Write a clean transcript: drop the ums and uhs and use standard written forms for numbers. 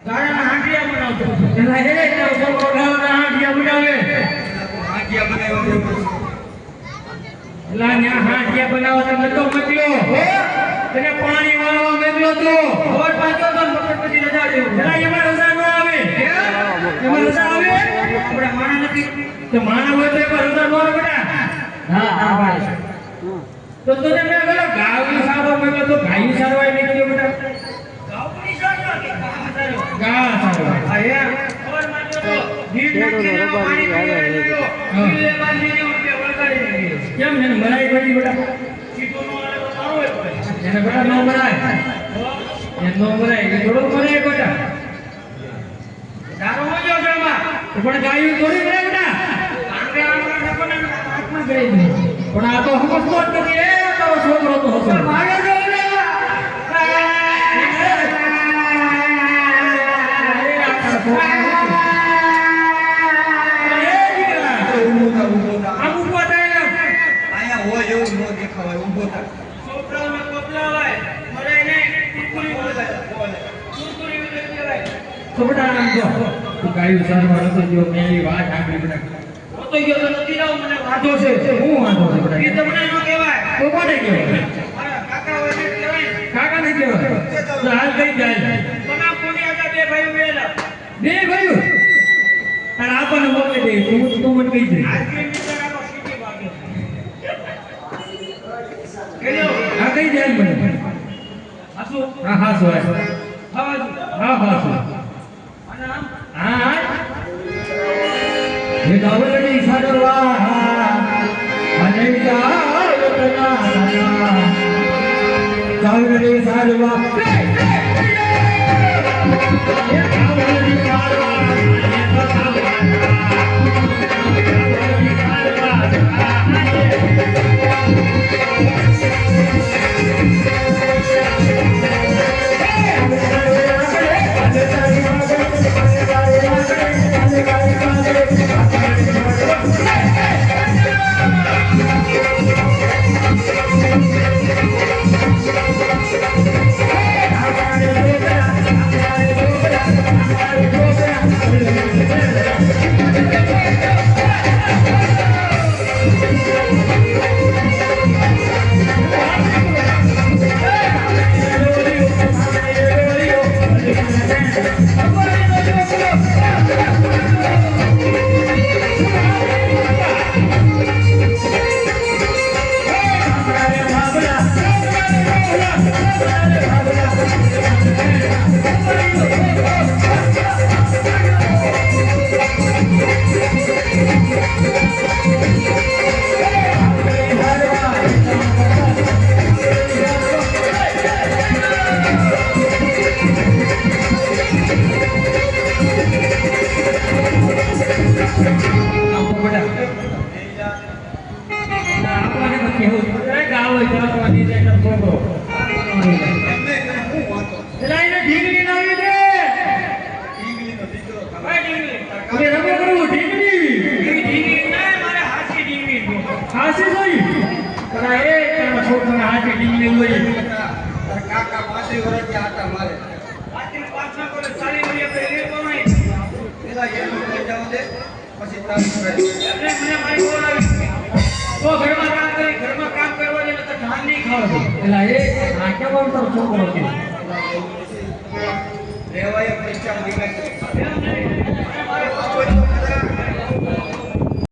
ગાળાના હાંડિયા બનાવતો એલા હે છોકરો ગાળાના હાંડિયા બનાવે હાંડિયા બનાવ્યો એલા ન્યા હાંડિયા બનાવવા નતો મચ્યો તને પાણી વાળવા મેગલો તો ઓર પાછો તો મકર પછી રજા દેવું એલા એમાં રજા ન આવે એમાં રજા આવે આપણે માણા નથી તો માણા હોય તો એમાં રજા ન આવે બેટા હા હા ભાઈ તો તને મેં ગયો ગાવની સારવા મેગલો તો ગાયની સારવાય નહીં ગયો બેટા ગાવની સારવા કે ગા સારવા હા એ ઓર માન્યો તો જીત નાખીને પાણી પીવા ગયો પીલે બાંધીને ઉઠે વળગાડી કેમ એને મરાઈ પડી બેટા સીધો નો આવે તો મારો હોય એને બેટા નો મરાય એ નો મરાય એ થોડો મરાય બેટા દારો હોજો જમા પણ ગાયું થોડી મરે બેટા આંગે આંગે કોને આત્મા ગઈ પણ આ તો હમસતો જ નથી એ તો છોકરો તો હસો ભાગે જો ગાયું સારવાર હતો જો મેલી વાત આગળ બેટા તો ગયો તો નથી ના મને વાંધો છે હું વાંધો છે બેટા એ તમને ન કહેવાય તો કોને કહેવાય કાકા હોય ને કહેવાય કાકા ને કહેવાય તો હાલ કઈ જાય તમા કોની આગળ બે ભાઈઓ વેલા બે ભાઈઓ અને આપણને મોકલી દે તું મને કહી દે આજ કે મિત્રાનો સીટી વાગે કેજો આ કઈ જાય મને હાસુ હા હાસુ હા હાસુ ये गावलडी सागरवा અને ગાવલડી સાગરવા રેવાય પૈસા